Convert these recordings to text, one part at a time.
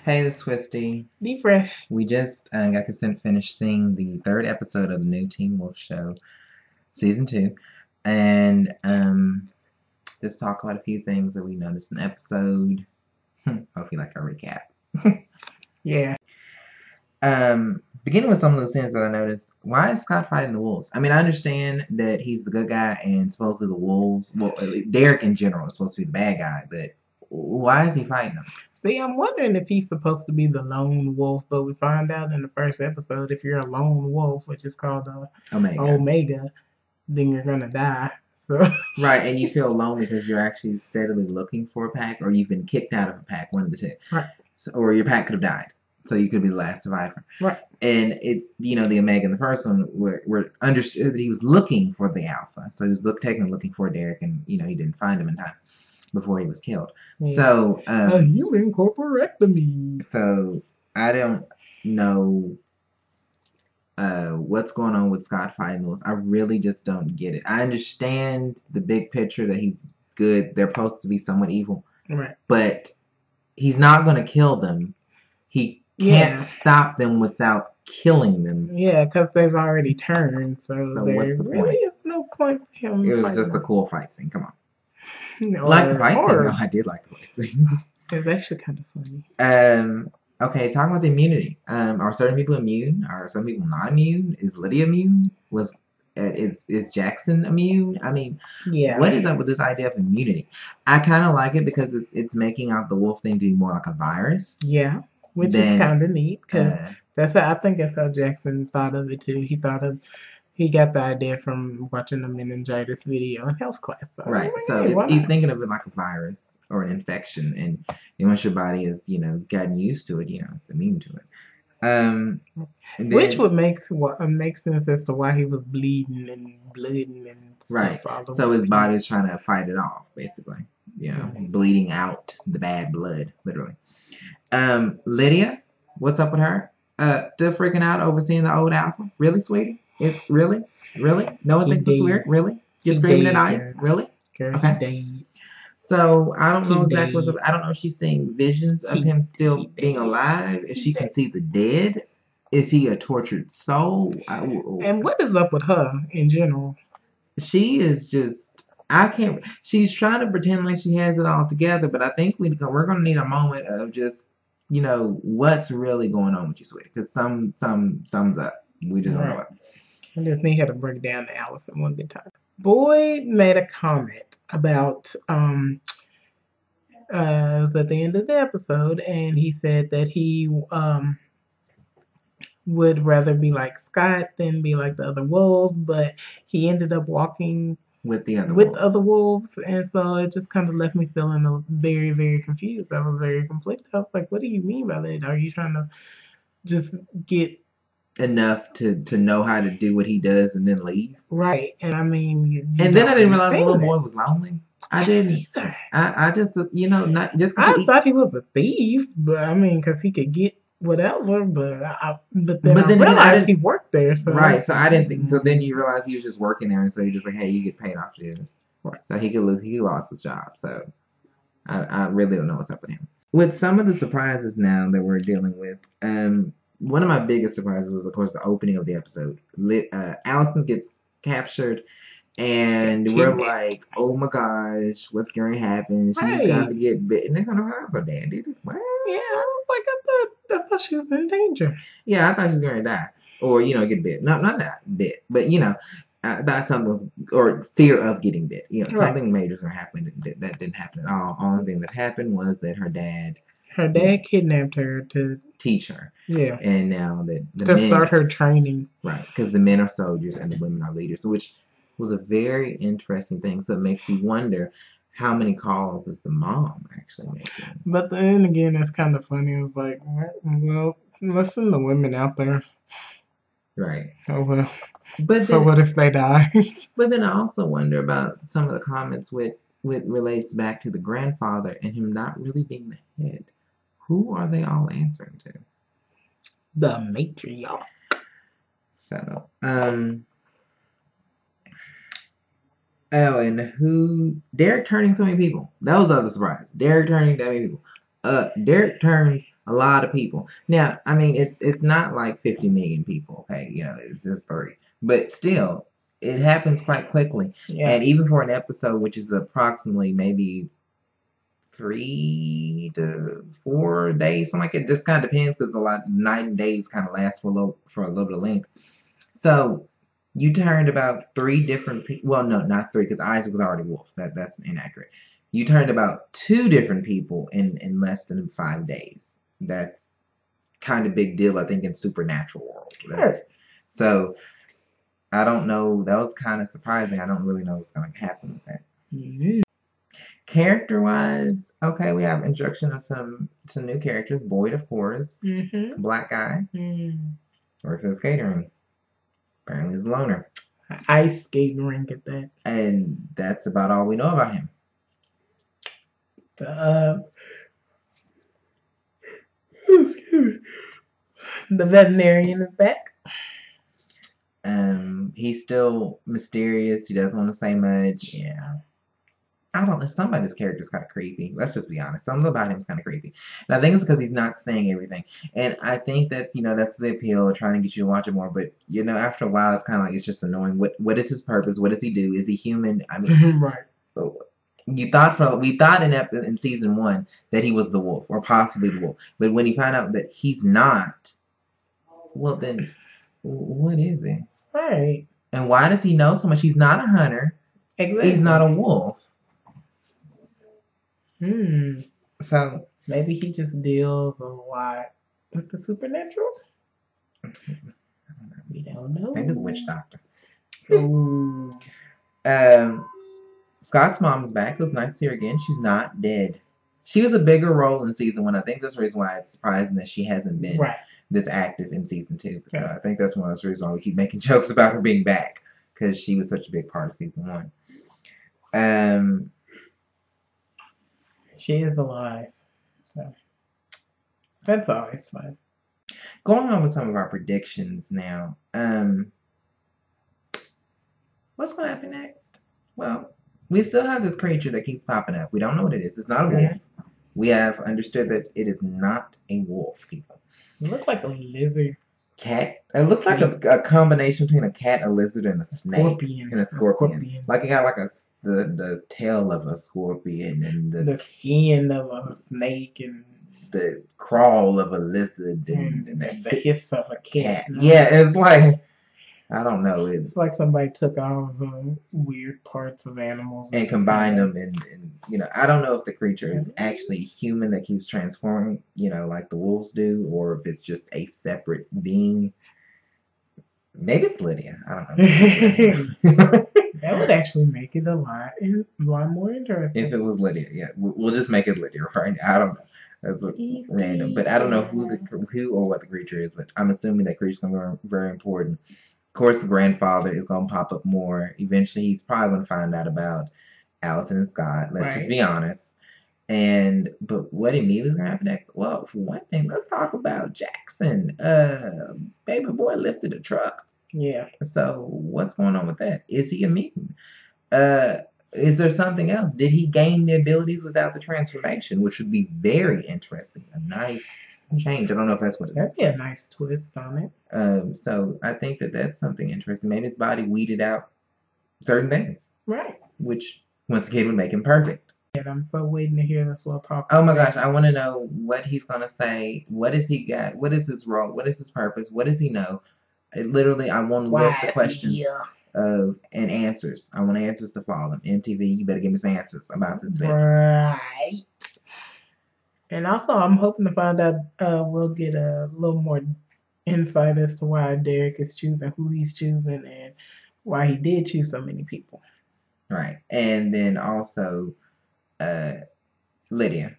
Hey, this is Twisty. Dannie Fresh. We just got consent finished seeing the third episode of the new Teen Wolf show, season 2, and just talk about a few things that we noticed in the episode. Hope you like our recap. Yeah. Beginning with some of those things that I noticed. Why is Scott fighting the wolves? I mean, I understand that he's the good guy and supposedly the wolves. Well, at least Derek in general is supposed to be the bad guy, but why is he fighting them? See, I'm wondering if he's supposed to be the lone wolf, but we find out in the first episode if you're a lone wolf, which is called Omega, then you're gonna die. So right, and you feel lonely because you're actually steadily looking for a pack, or you've been kicked out of a pack, one of the two. Right. So, or your pack could have died, so you could be the last survivor. Right. And it's the Omega in the first one were understood that he was looking for the Alpha, so he was taking looking for Derek, and he didn't find him in time before he was killed. Yeah. So a human corporectomy. So I don't know what's going on with Scott fighting those. I really just don't get it. I understand the big picture that he's good. They're supposed to be somewhat evil. Right. But he's not going to kill them. He can't stop them without killing them. Yeah, because they've already turned. So what's the really point? is no point for him. It was just a cool fight scene. Come on. Like the fight scene. No, I did like the fight scene. It's actually kind of funny. Okay, talking about the immunity. Are certain people immune? Are some people not immune? Is Lydia immune? Is Jackson immune? I mean, what is up with this idea of immunity? I kind of like it because it's making out the wolf thing to be more like a virus. Yeah, which is kind of neat because I think that's how Jackson thought of it too. He got the idea from watching the meningitis video in health class. So, right. So he's thinking of it like a virus or an infection, and once your body has gotten used to it, it's immune to it. Which would make sense as to why he was bleeding and blooding and stuff. Right. So his body's trying to fight it off, basically. Bleeding out the bad blood, literally. Lydia, what's up with her? Still freaking out over seeing the old Alpha? Really, sweetie? Really? No one thinks it's weird? Really? You're screaming at ice? Really? Okay. So I don't know exactly what's up. I don't know if she's seeing visions of him still being alive. If she can see the dead. Is he a tortured soul? And what is up with her in general? She is just, she's trying to pretend like she has it all together, but I think we're going to need a moment of just, what's really going on with you, sweetie. Because sums up. We just don't know it. I just need her to break down to Allison one good time. Boyd made a comment about it was at the end of the episode, and he said that he would rather be like Scott than be like the other wolves, but he ended up walking with the other wolves, and so it just kind of left me feeling very, very confused. I was very conflicted. I was like, what do you mean by that? Are you trying to just get enough to know how to do what he does and then leave? Right. And I mean, and then I didn't realize the little boy was lonely. I didn't either. I just not just. I thought he was a thief, but I mean, because he could get whatever. But then I realized he worked there. So right. So I didn't think. So then you realize he was just working there, and so you're just like, hey, you get paid off to this. Right. So he lost his job. So I really don't know what's up with him. With some of the surprises now that we're dealing with, one of my biggest surprises was, of course, the opening of the episode. Allison gets captured, and we're like, oh my gosh, what's going to happen? She's got to get bit. And they're going to hurt her dad, did it? What? Yeah, I thought she was in danger. Yeah, I thought she was going to die. Or, get bit. No, not that bit, but, that something was, or fear of getting bit. Something major was going to happen. That didn't happen at all. Only thing that happened was that her dad kidnapped her to teach her. Yeah. And now that to start her training. Right. Because the men are soldiers and the women are leaders, which was a very interesting thing. So it makes you wonder how many calls is the mom actually making. But then again, it's kind of funny. It's like, well, let's send the women out there. Right. Oh, well. But so what if they die? But then I also wonder about some of the comments with relates back to the grandfather and him not really being the head. Who are they all answering to? The matriarch. So, and Derek turning so many people. That was the other surprise. Derek turning that many people. Derek turns a lot of people. Now, I mean, it's not like 50 million people. Okay, it's just 3, but still, it happens quite quickly. Yeah. And even for an episode, which is approximately maybe 3 to 4 days, something like it. Just kind of depends because a lot night and days kind of last for a little bit of length. So you turned about 3 different people. Well, no, not 3 because Isaac was already wolf. That's inaccurate. You turned about 2 different people in less than 5 days. That's kind of big deal, I think, in supernatural world. So I don't know. That was kind of surprising. I don't really know what's going to happen with that. Mm-hmm. Character-wise, okay, we have introduction of some new characters. Boyd, of course. Mm-hmm. Black guy. Mm-hmm. Works in skatering. Apparently he's a loner. Ice skating rink at that. And that's about all we know about him. The veterinarian is back. He's still mysterious. He doesn't want to say much. Yeah. I don't know. Some of his character's kind of creepy. Let's just be honest. Something about him is kind of creepy. And I think it's because he's not saying everything. And I think that's, that's the appeal of trying to get you to watch it more. But, after a while, it's kind of like, it's just annoying. What is his purpose? What does he do? Is he human? I mean, right. We thought in season 1 that he was the wolf or possibly the wolf. But when you find out that he's not, well, then what is he? Right. And why does he know so much? He's not a hunter. Exactly. He's not a wolf. So maybe he just deals a lot with the supernatural. We don't know. Maybe he's a witch doctor. Ooh. Scott's mom's back. It was nice to see her again. She's not dead. She was a bigger role in season 1. I think that's the reason why it's surprising that she hasn't been this active in season 2. So I think that's one of those reasons why we keep making jokes about her being back, because she was such a big part of season 1. She is alive. So that's always fun. Going on with some of our predictions now. What's going to happen next? Well, we still have this creature that keeps popping up. We don't know what it is. It's not a wolf. We have understood that it is not a wolf, people. It looks like a lizard. Cat. It looks like a combination between a cat, a lizard, and a snake. Scorpion. And a scorpion. Like it got like the tail of a scorpion and the skin of a snake and the crawl of a lizard and the hiss of a cat. Yeah, it's like, I don't know. It's like somebody took all the weird parts of animals and combined them, and I don't know if the creature is actually human that keeps transforming, like the wolves do, or if it's just a separate being. Maybe it's Lydia. I don't know. That would actually make it a lot more interesting. If it was Lydia, yeah, we'll just make it Lydia, right? I don't know. That's random, but I don't know who or what the creature is. But I'm assuming that creature's gonna be very important. Of course, the grandfather is gonna pop up more. Eventually, he's probably gonna find out about Allison and Scott. Let's just be honest. But what immediately is gonna happen next? Well, for one thing, let's talk about Jackson. Baby boy lifted a truck. Yeah. So what's going on with that? Is he a mutant? Is there something else? Did he gain the abilities without the transformation? Which would be very interesting. A nice change. I don't know if that's what it is. That'd be a nice twist on it. So I think that's something interesting. Maybe his body weeded out certain things. Right. Which, once again, would make him perfect. And I'm so waiting to hear this little talk. Oh my gosh, I want to know what he's going to say. What has he got? What is his role? What is his purpose? What does he know? I want a list of questions and answers. I want answers to follow them. MTV, you better give me some answers about this video. Right. And also, I'm hoping to find out, we'll get a little more insight as to why Derek is choosing who he's choosing and why he did choose so many people. Right. And then also, Lydia.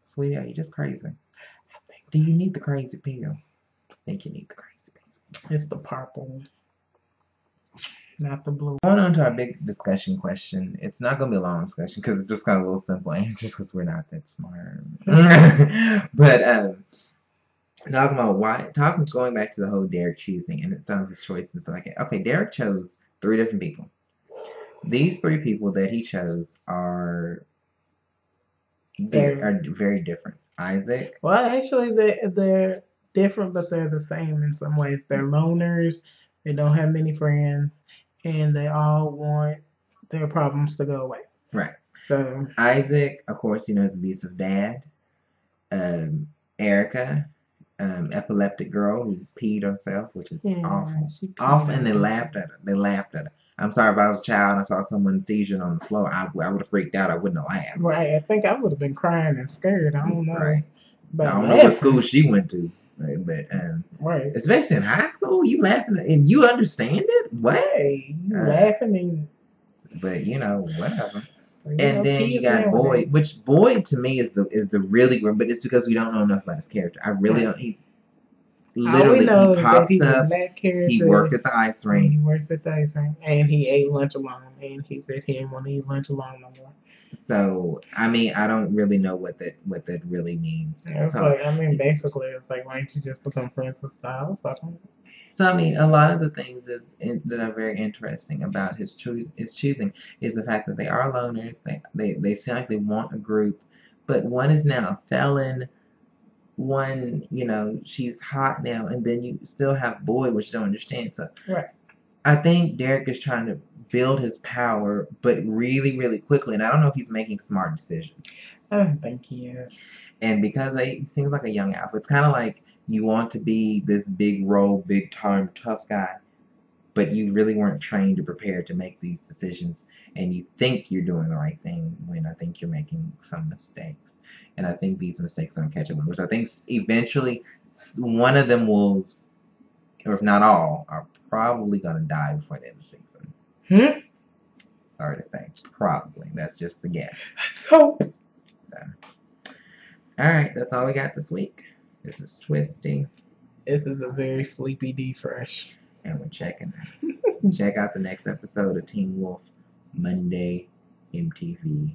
Sweetie, are you just crazy? Do you need the crazy pill? I think you need the crazy pill. It's the purple, not the blue. Going on to our big discussion question. It's not going to be a long discussion because it's just got a little simple answers because we're not that smart. But going back to the whole Derek choosing and some of his choices and stuff like that. Okay, Derek chose 3 different people. These 3 people that he chose are They are very different. Isaac. Well, actually, they're different, but they're the same in some ways. They're loners. They don't have many friends, and they all want their problems to go away. Right. So Isaac, of course, his abusive dad. Erica, epileptic girl who peed herself, which is awful. Awful, and they laughed at her. They laughed at her. I'm sorry, if I was a child and I saw someone seizure on the floor, I would have freaked out. I wouldn't have laughed. Right. I think I would have been crying and scared. I don't know. Right. But I don't know what school she went to. But right. Especially in high school, you laughing and you understand it? What? Hey, you laughing and but whatever. And then you got Boyd, which Boyd to me is the really good, but it's because we don't know enough about his character. I really don't. He's literally he pops up. He worked at the ice rink. He works at the ice rink, and he ate lunch alone. And he said he didn't want to eat lunch alone no more. So I mean, I don't really know what that really means. It's basically, it's like, why don't you just become friends with Styles? So I mean, a lot of the things that are very interesting about his choosing is the fact that they are loners. They seem like they want a group, but one is now a felon. One, she's hot now, and then you still have Boyd, which you don't understand. So right. I think Derek is trying to build his power, but really, really quickly, and I don't know if he's making smart decisions. I don't think he is. And because he seems like a young alpha, it's kind of like you want to be this big role, big time, tough guy, but you really weren't trained or prepared to make these decisions, and you think you're doing the right thing when I think you're making some mistakes. And I think these mistakes are going to catch up with, which I think eventually one of them will, or if not all, are probably going to die before the end of the season. Sorry to say, probably. That's just a guess. So, all right, that's all we got this week. This is Twisty. This is a very sleepy D Fresh. And we're checking. Check out the next episode of Teen Wolf Monday MTV.